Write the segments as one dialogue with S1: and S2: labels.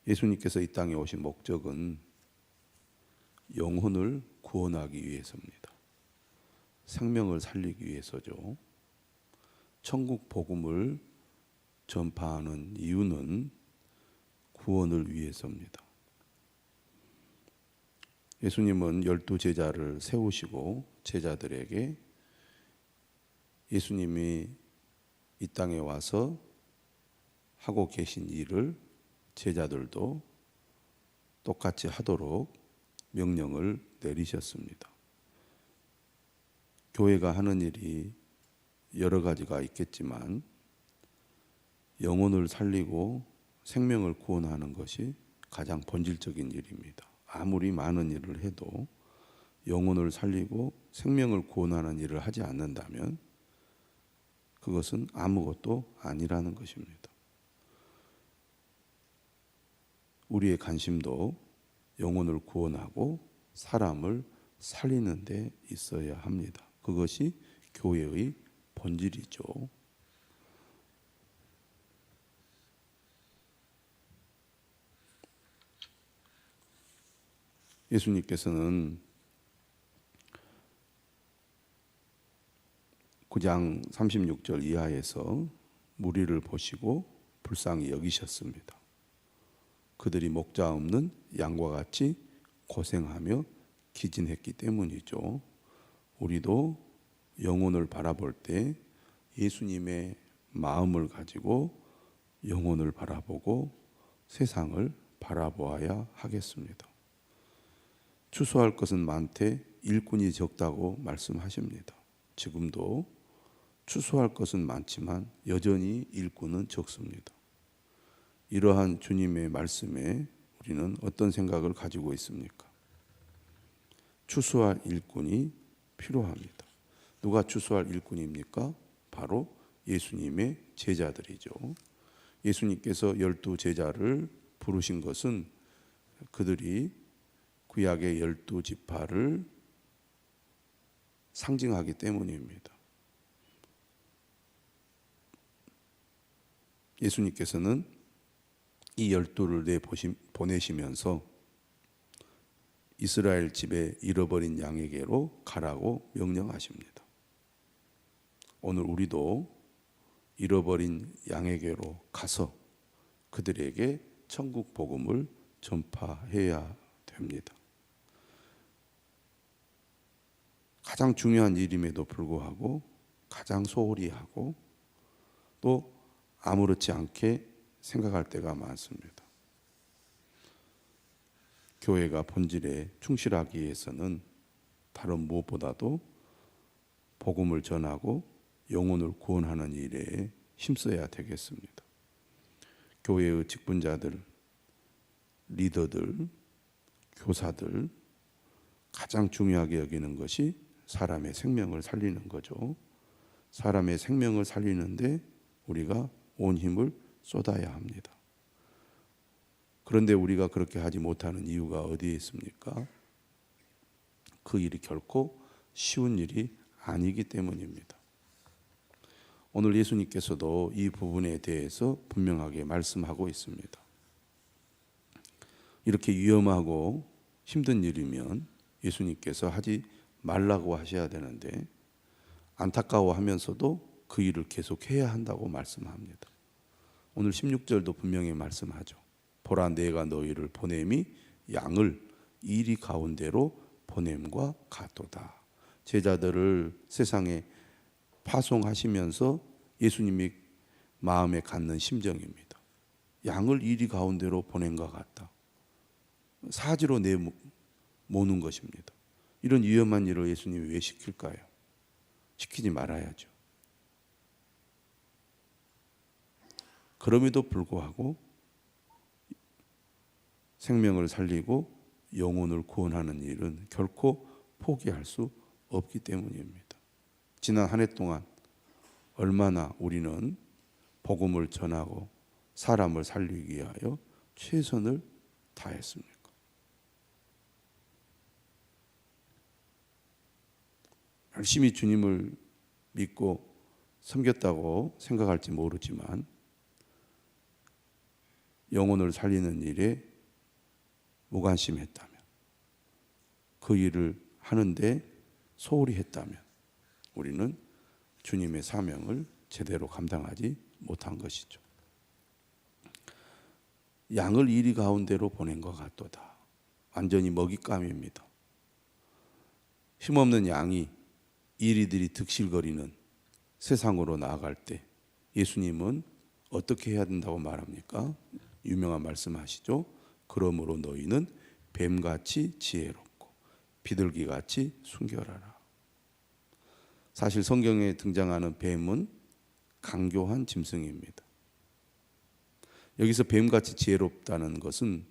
S1: 예수님께서 이 땅에 오신 목적은 영혼을 구원하기 위해서입니다. 생명을 살리기 위해서죠. 천국 복음을 전파하는 이유는 구원을 위해서입니다. 예수님은 12 제자를 세우시고 제자들에게 예수님이 이 땅에 와서 하고 계신 일을 제자들도 똑같이 하도록 명령을 내리셨습니다. 교회가 하는 일이 여러 가지가 있겠지만 영혼을 살리고 생명을 구원하는 것이 가장 본질적인 일입니다. 아무리 많은 일을 해도 영혼을 살리고 생명을 구원하는 일을 하지 않는다면 그것은 아무것도 아니라는 것입니다. 우리의 관심도 영혼을 구원하고 사람을 살리는 데 있어야 합니다. 그것이 교회의 본질이죠. 예수님께서는 9장 36절 이하에서 무리를 보시고 불쌍히 여기셨습니다. 그들이 목자 없는 양과 같이 고생하며 기진했기 때문이죠. 우리도 영혼을 바라볼 때 예수님의 마음을 가지고 영혼을 바라보고 세상을 바라보아야 하겠습니다. 추수할 것은 많되 일꾼이 적다고 말씀하십니다. 지금도 추수할 것은 많지만 여전히 일꾼은 적습니다. 이러한 주님의 말씀에 우리는 어떤 생각을 가지고 있습니까? 추수할 일꾼이 필요합니다. 누가 추수할 일꾼입니까? 바로 예수님의 제자들이죠. 예수님께서 12 제자를 부르신 것은 그들이 구약의 12지파를 상징하기 때문입니다. 예수님께서는 이 12를 보내시면서 이스라엘 집에 잃어버린 양에게로 가라고 명령하십니다. 오늘 우리도 잃어버린 양에게로 가서 그들에게 천국 복음을 전파해야 됩니다. 가장 중요한 일임에도 불구하고 가장 소홀히 하고 또 아무렇지 않게 생각할 때가 많습니다. 교회가 본질에 충실하기 위해서는 다른 무엇보다도 복음을 전하고 영혼을 구원하는 일에 힘써야 되겠습니다. 교회의 직분자들, 리더들, 교사들 가장 중요하게 여기는 것이 사람의 생명을 살리는 거죠. 사람의 생명을 살리는데 우리가 온 힘을 쏟아야 합니다. 그런데 우리가 그렇게 하지 못하는 이유가 어디에 있습니까? 그 일이 결코 쉬운 일이 아니기 때문입니다. 오늘 예수님께서도 이 부분에 대해서 분명하게 말씀하고 있습니다. 이렇게 위험하고 힘든 일이면 예수님께서 하지 말라고 하셔야 되는데 안타까워하면서도 그 일을 계속해야 한다고 말씀합니다. 오늘 16절도 분명히 말씀하죠. 보라 내가 너희를 보냄이 양을 이리 가운데로 보냄과 같도다. 제자들을 세상에 파송하시면서 예수님이 마음에 갖는 심정입니다. 양을 이리 가운데로 보냄과 같다. 사지로 내모는 것입니다. 이런 위험한 일을 예수님이 왜 시킬까요? 시키지 말아야죠. 그럼에도 불구하고 생명을 살리고 영혼을 구원하는 일은 결코 포기할 수 없기 때문입니다. 지난 한 해 동안 얼마나 우리는 복음을 전하고 사람을 살리기 위하여 최선을 다했습니까? 열심히 주님을 믿고 섬겼다고 생각할지 모르지만 영혼을 살리는 일에 무관심했다면, 그 일을 하는데 소홀히 했다면 우리는 주님의 사명을 제대로 감당하지 못한 것이죠. 양을 이리 가운데로 보낸 것 같도다. 완전히 먹잇감입니다. 힘없는 양이 이리들이 득실거리는 세상으로 나아갈 때 예수님은 어떻게 해야 된다고 말합니까? 유명한 말씀하시죠. 그러므로 너희는 뱀같이 지혜롭고 비둘기같이 순결하라. 사실 성경에 등장하는 뱀은 강교한 짐승입니다. 여기서 뱀같이 지혜롭다는 것은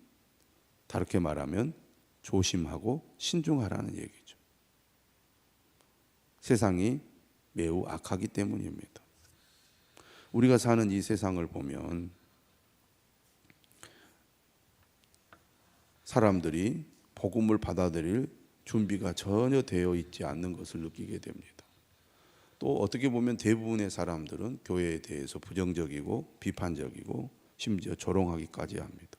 S1: 다르게 말하면 조심하고 신중하라는 얘기죠. 세상이 매우 악하기 때문입니다. 우리가 사는 이 세상을 보면 사람들이 복음을 받아들일 준비가 전혀 되어 있지 않는 것을 느끼게 됩니다. 또 어떻게 보면 대부분의 사람들은 교회에 대해서 부정적이고 비판적이고 심지어 조롱하기까지 합니다.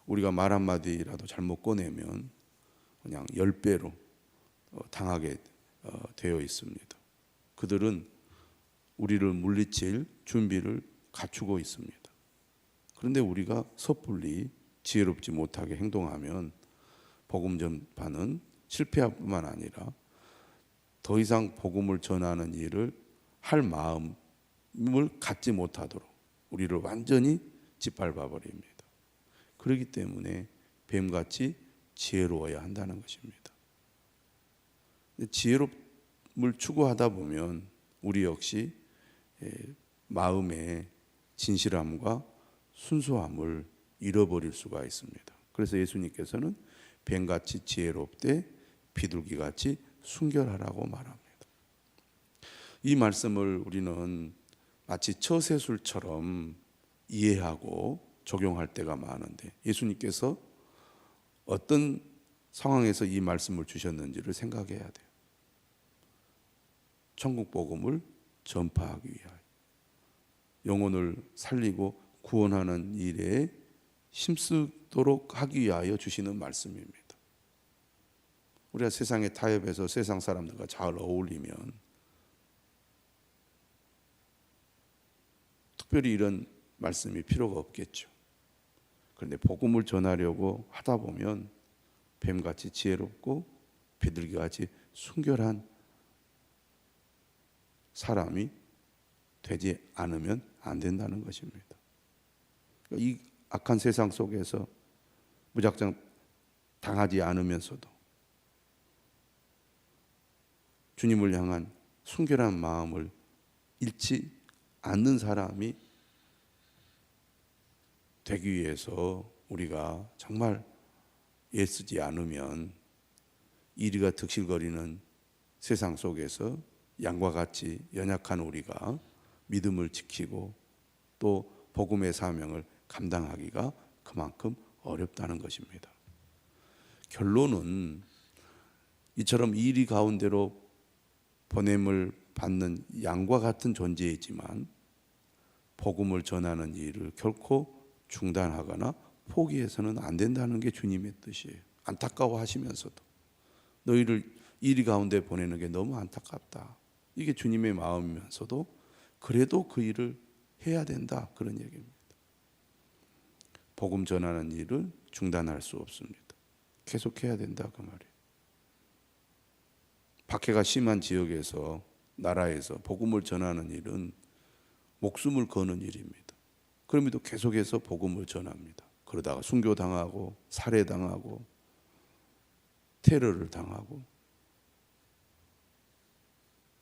S1: 우리가 말 한마디라도 잘못 꺼내면 그냥 10배로 당하게 되어 있습니다. 그들은 우리를 물리칠 준비를 갖추고 있습니다. 그런데 우리가 섣불리 지혜롭지 못하게 행동하면 복음 전파는 실패할 뿐만 아니라 더 이상 복음을 전하는 일을 할 마음을 갖지 못하도록 우리를 완전히 짓밟아 버립니다. 그렇기 때문에 뱀같이 지혜로워야 한다는 것입니다. 지혜롭음을 추구하다 보면 우리 역시 마음의 진실함과 순수함을 잃어버릴 수가 있습니다. 그래서 예수님께서는 뱀같이 지혜롭되 비둘기같이 순결하라고 말합니다. 이 말씀을 우리는 마치 처세술처럼 이해하고 적용할 때가 많은데 예수님께서 어떤 상황에서 이 말씀을 주셨는지를 생각해야 돼요. 천국 복음을 전파하기 위하여 영혼을 살리고 구원하는 일에 힘쓰도록 하기 위하여 주시는 말씀입니다. 우리가 세상의 타협에서 세상 사람들과 잘 어울리면 특별히 이런 말씀이 필요가 없겠죠. 그런데 복음을 전하려고 하다 보면 뱀같이 지혜롭고 비둘기같이 순결한 사람이 되지 않으면 안 된다는 것입니다. 이 악한 세상 속에서 무작정 당하지 않으면서도 주님을 향한 순결한 마음을 잃지 않는 사람이 되기 위해서 우리가 정말 애쓰지 않으면 이리가 득실거리는 세상 속에서 양과 같이 연약한 우리가 믿음을 지키고 또 복음의 사명을 감당하기가 그만큼 어렵다는 것입니다. 결론은 이처럼 이리 가운데로 보냄을 받는 양과 같은 존재이지만 복음을 전하는 일을 결코 중단하거나 포기해서는 안 된다는 게 주님의 뜻이에요. 안타까워하시면서도 너희를 이리 가운데 보내는 게 너무 안타깝다. 이게 주님의 마음이면서도 그래도 그 일을 해야 된다. 그런 얘기입니다. 복음 전하는 일을 중단할 수 없습니다. 계속해야 된다 그 말이에요. 박해가 심한 지역에서 나라에서 복음을 전하는 일은 목숨을 거는 일입니다. 그럼에도 계속해서 복음을 전합니다. 그러다가 순교당하고 살해당하고 테러를 당하고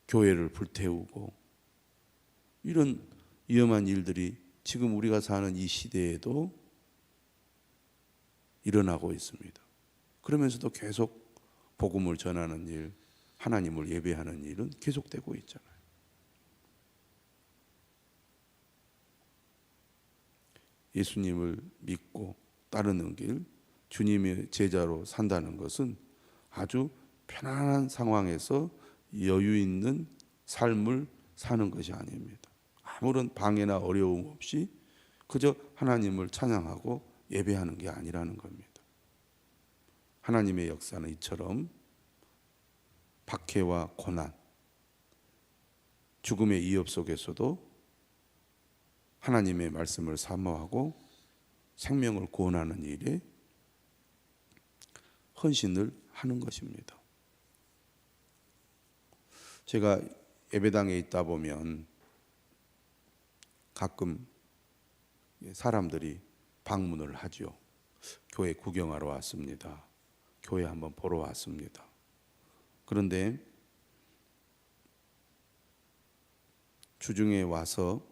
S1: 교회를 불태우고 이런 위험한 일들이 지금 우리가 사는 이 시대에도 일어나고 있습니다. 그러면서도 계속 복음을 전하는 일, 하나님을 예배하는 일은 계속되고 있잖아요. 예수님을 믿고 따르는 길, 주님의 제자로 산다는 것은 아주 편안한 상황에서 여유 있는 삶을 사는 것이 아닙니다. 아무런 방해나 어려움 없이 그저 하나님을 찬양하고 예배하는 게 아니라는 겁니다. 하나님의 역사는 이처럼 박해와 고난, 죽음의 위협 속에서도 하나님의 말씀을 사모하고 생명을 구원하는 일에 헌신을 하는 것입니다. 제가 예배당에 있다 보면 가끔 사람들이 방문을 하죠. 교회 구경하러 왔습니다. 교회 한번 보러 왔습니다. 그런데 주중에 와서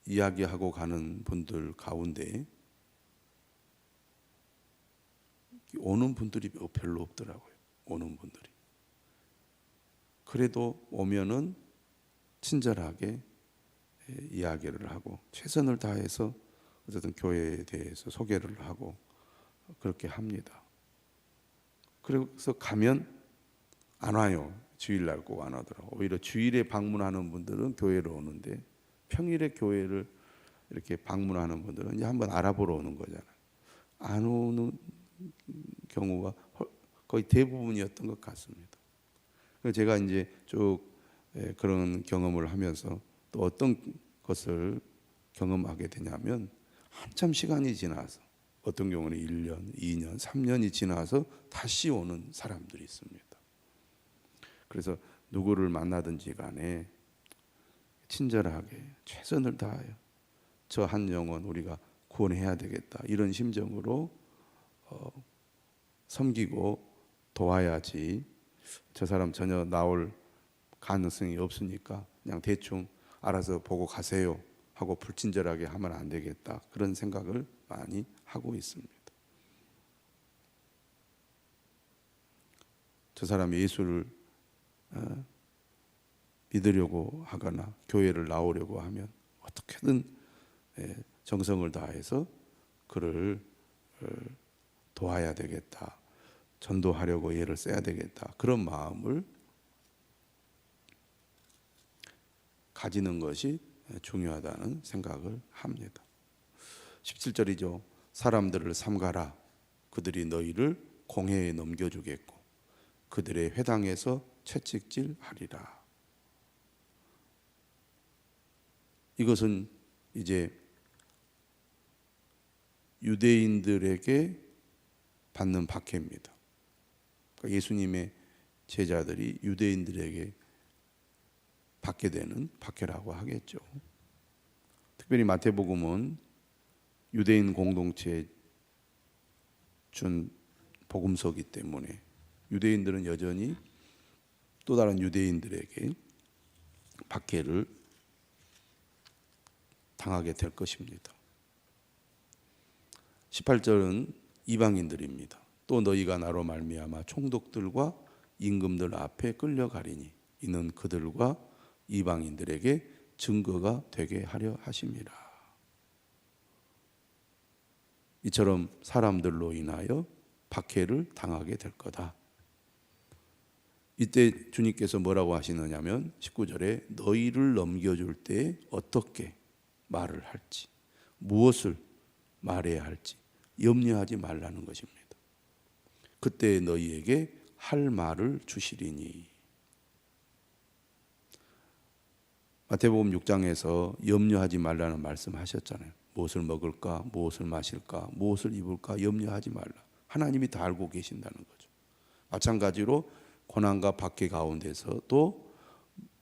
S1: 이야기하고 가는 분들 가운데 오는 분들이 별로 없더라고요. 오는 분들이. 그래도 오면은 친절하게 이야기를 하고 최선을 다해서 어쨌든 교회에 대해서 소개를 하고 그렇게 합니다. 그래서 가면 안 와요. 주일날 꼭 안 오더라고요. 오히려 주일에 방문하는 분들은 교회로 오는데 평일에 교회를 이렇게 방문하는 분들은 이제 한번 알아보러 오는 거잖아요. 안 오는 경우가 거의 대부분이었던 것 같습니다. 그래서 제가 이제 쭉 그런 경험을 하면서 또 어떤 것을 경험하게 되냐면 한참 시간이 지나서 어떤 경우는 1년, 2년, 3년이 지나서 다시 오는 사람들이 있습니다. 그래서 누구를 만나든지 간에 친절하게 최선을 다하여 저 한 영혼 우리가 구원해야 되겠다 이런 심정으로 섬기고 도와야지 저 사람 전혀 나올 가능성이 없으니까 그냥 대충 알아서 보고 가세요 하고 불친절하게 하면 안 되겠다 그런 생각을 많이 하고 있습니다. 저 사람이 예수를 믿으려고 하거나 교회를 나오려고 하면 어떻게든 정성을 다해서 그를 도와야 되겠다. 전도하려고 애를 써야 되겠다. 그런 마음을 가지는 것이 중요하다는 생각을 합니다. 17절이죠. 사람들을 삼가라. 그들이 너희를 공회에 넘겨주겠고 그들의 회당에서 채찍질하리라. 이것은 이제 유대인들에게 받는 박해입니다. 그러니까 예수님의 제자들이 유대인들에게 받게 되는 박해라고 하겠죠. 특별히 마태복음은 유대인 공동체에 준 복음서이기 때문에 유대인들은 여전히 또 다른 유대인들에게 박해를 당하게 될 것입니다. 18절은 이방인들입니다. 또 너희가 나로 말미암아 총독들과 임금들 앞에 끌려가리니 이는 그들과 이방인들에게 증거가 되게 하려 하심이라. 이처럼 사람들로 인하여 박해를 당하게 될 거다. 이때 주님께서 뭐라고 하시느냐면 19절에 너희를 넘겨줄 때 어떻게 말을 할지 무엇을 말해야 할지 염려하지 말라는 것입니다. 그때 너희에게 할 말을 주시리니. 마태복음 6장에서 염려하지 말라는 말씀하셨잖아요. 무엇을 먹을까, 무엇을 마실까, 무엇을 입을까 염려하지 말라. 하나님이 다 알고 계신다는 거죠. 마찬가지로 고난과 박해 가운데서도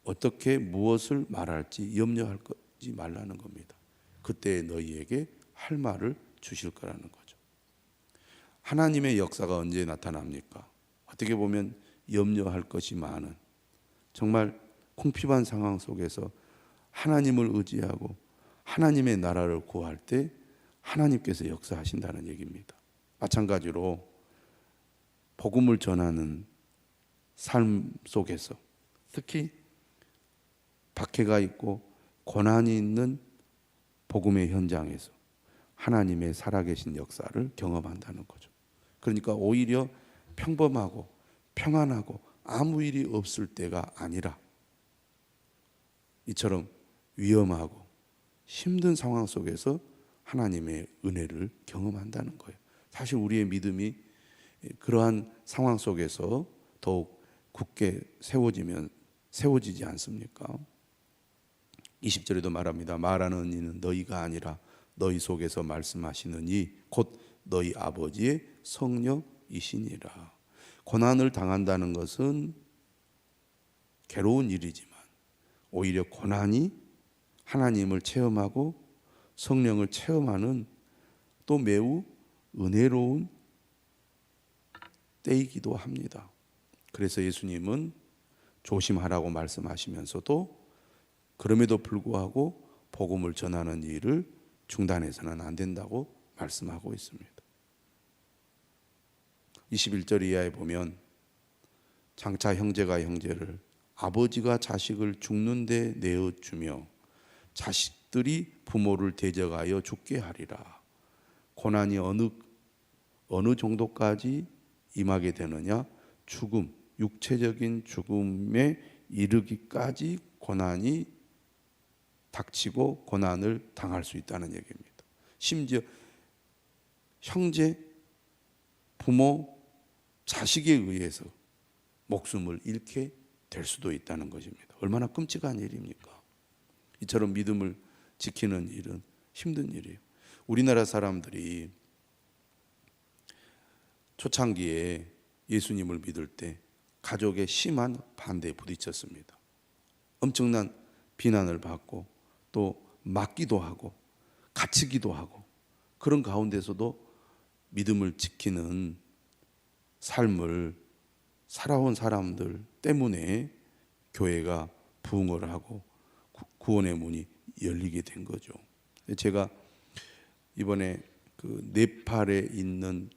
S1: 어떻게 무엇을 말할지 염려하지 말라는 겁니다. 그때 너희에게 할 말을 주실 거라는 거죠. 하나님의 역사가 언제 나타납니까? 어떻게 보면 염려할 것이 많은 정말 궁핍한 상황 속에서 하나님을 의지하고 하나님의 나라를 구할 때 하나님께서 역사하신다는 얘기입니다. 마찬가지로 복음을 전하는 삶 속에서 특히 박해가 있고 고난이 있는 복음의 현장에서 하나님의 살아계신 역사를 경험한다는 거죠. 그러니까 오히려 평범하고 평안하고 아무 일이 없을 때가 아니라 이처럼 위험하고 힘든 상황 속에서 하나님의 은혜를 경험한다는 거예요. 사실 우리의 믿음이 그러한 상황 속에서 더욱 굳게 세워지지 않습니까? 20절에도 말합니다. 말하는 이는 너희가 아니라 너희 속에서 말씀하시는 이 곧 너희 아버지의 성령이시니라. 고난을 당한다는 것은 괴로운 일이지만 오히려 고난이 하나님을 체험하고 성령을 체험하는 또 매우 은혜로운 때이기도 합니다. 그래서 예수님은 조심하라고 말씀하시면서도 그럼에도 불구하고 복음을 전하는 일을 중단해서는 안 된다고 말씀하고 있습니다. 21절 이하에 보면 장차 형제가 형제를 아버지가 자식을 죽는데 내어주며 자식들이 부모를 대적하여 죽게 하리라. 고난이 어느 정도까지 임하게 되느냐? 죽음, 육체적인 죽음에 이르기까지 고난이 닥치고 고난을 당할 수 있다는 얘기입니다. 심지어 형제, 부모, 자식에 의해서 목숨을 잃게 될 수도 있다는 것입니다. 얼마나 끔찍한 일입니까? 이처럼 믿음을 지키는 일은 힘든 일이에요. 우리나라 사람들이 초창기에 예수님을 믿을 때 가족의 심한 반대에 부딪혔습니다. 엄청난 비난을 받고 또 맞기도 하고 갇히기도 하고 그런 가운데서도 믿음을 지키는 삶을 살아온 사람들 때문에 교회가 부흥을 하고 구원의 문이 열리게 된 거죠. 제가 이번에 그 네팔에 있는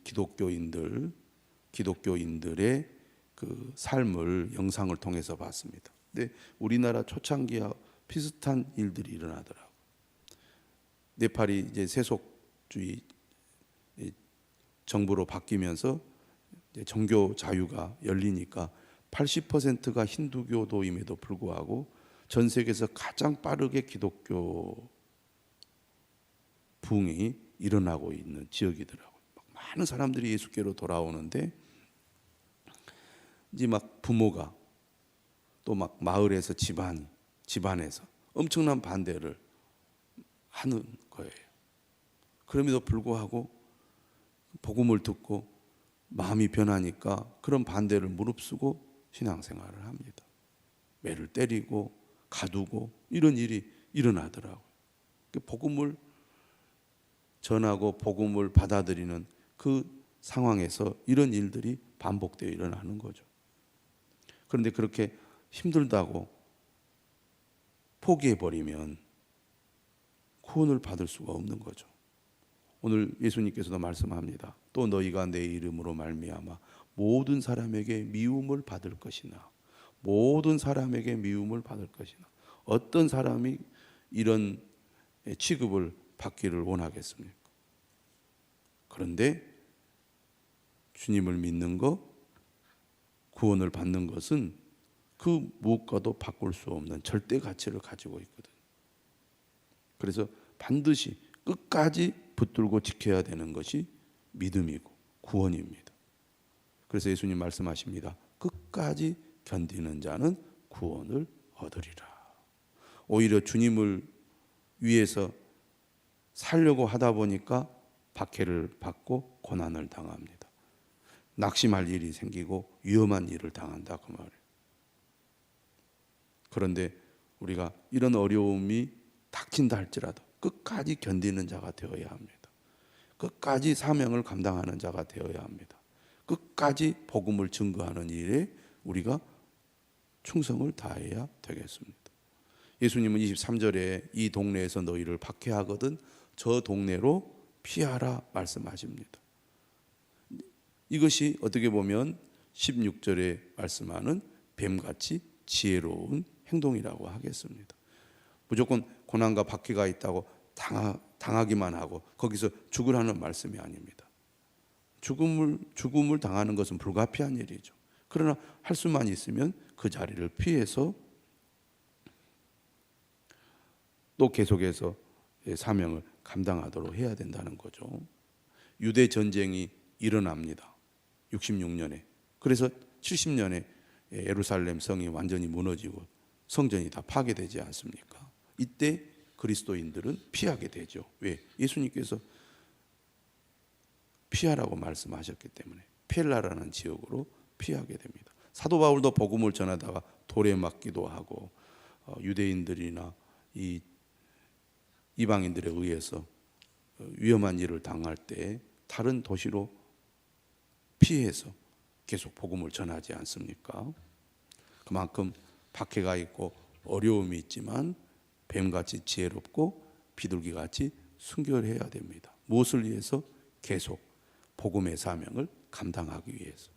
S1: 기독교인들의 그 삶을 영상을 통해서 봤습니다. 근데 우리나라 초창기와 비슷한 일들이 일어나더라고요. 네팔이 이제 세속주의 정부로 바뀌면서 종교 자유가 열리니까 80%가 힌두교도임에도 불구하고 전 세계에서 가장 빠르게 기독교 부흥이 일어나고 있는 지역이더라고요. 많은 사람들이 예수께로 돌아오는데 이제 막 부모가 또 막 마을에서 집안에서 엄청난 반대를 하는 거예요. 그럼에도 불구하고 복음을 듣고 마음이 변하니까 그런 반대를 무릅쓰고 신앙생활을 합니다. 매를 때리고 가두고 이런 일이 일어나더라고요. 복음을 전하고 복음을 받아들이는 그 상황에서 이런 일들이 반복되어 일어나는 거죠. 그런데 그렇게 힘들다고 포기해버리면 구원을 받을 수가 없는 거죠. 오늘 예수님께서도 말씀합니다. 또 너희가 내 이름으로 말미암아 모든 사람에게 미움을 받을 것이나 모든 사람에게 미움을 받을 것이나 어떤 사람이 이런 취급을 받기를 원하겠습니까? 그런데 주님을 믿는 것, 구원을 받는 것은 그 무엇과도 바꿀 수 없는 절대 가치를 가지고 있거든요. 그래서 반드시 끝까지 붙들고 지켜야 되는 것이 믿음이고 구원입니다. 그래서 예수님 말씀하십니다. 끝까지 견디는 자는 구원을 얻으리라. 오히려 주님을 위해서 살려고 하다 보니까 박해를 받고 고난을 당합니다. 낙심할 일이 생기고 위험한 일을 당한다 그 말이에요. 그런데 우리가 이런 어려움이 닥친다 할지라도 끝까지 견디는 자가 되어야 합니다. 끝까지 사명을 감당하는 자가 되어야 합니다. 끝까지 복음을 증거하는 일에 우리가 충성을 다해야 되겠습니다. 예수님은 23절에 이 동네에서 너희를 박해하거든 저 동네로 피하라 말씀하십니다. 이것이 어떻게 보면 16절에 말씀하는 뱀같이 지혜로운 행동이라고 하겠습니다. 무조건 고난과 박해가 있다고 당하기만 하고 거기서 죽으라는 말씀이 아닙니다. 죽음을 당하는 것은 불가피한 일이죠. 그러나 할 수만 있으면 그 자리를 피해서 또 계속해서 사명을 감당하도록 해야 된다는 거죠. 유대 전쟁이 일어납니다. 66년에. 그래서 70년에 예루살렘 성이 완전히 무너지고 성전이 다 파괴되지 않습니까? 이때 그리스도인들은 피하게 되죠. 왜? 예수님께서 피하라고 말씀하셨기 때문에 펠라라는 지역으로 피하게 됩니다. 사도 바울도 복음을 전하다가 돌에 맞기도 하고 유대인들이나 이 이방인들에 의해서 위험한 일을 당할 때 다른 도시로 피해서 계속 복음을 전하지 않습니까? 그만큼 박해가 있고 어려움이 있지만 뱀같이 지혜롭고 비둘기같이 순결해야 됩니다. 무엇을 위해서? 계속 복음의 사명을 감당하기 위해서.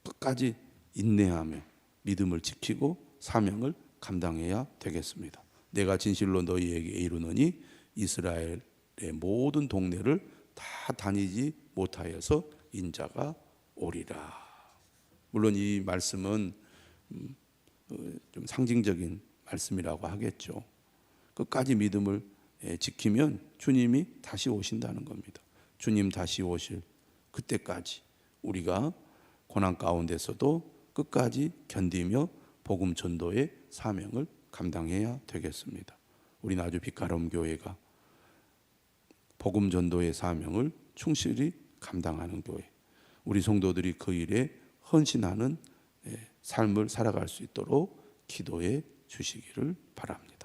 S1: 끝까지 인내하며 믿음을 지키고 사명을 감당해야 되겠습니다. 내가 진실로 너희에게 이르노니 이스라엘의 모든 동네를 다 다니지 못하여서 인자가 오리라. 물론 이 말씀은 좀 상징적인 말씀이라고 하겠죠. 끝까지 믿음을 지키면 주님이 다시 오신다는 겁니다. 주님 다시 오실 그때까지 우리가 고난 가운데서도 끝까지 견디며 복음 전도의 사명을 감당해야 되겠습니다. 우리는 아주 빛가람 교회가 복음 전도의 사명을 충실히 감당하는 교회, 우리 성도들이 그 일에 헌신하는 삶을 살아갈 수 있도록 기도해 주시기를 바랍니다.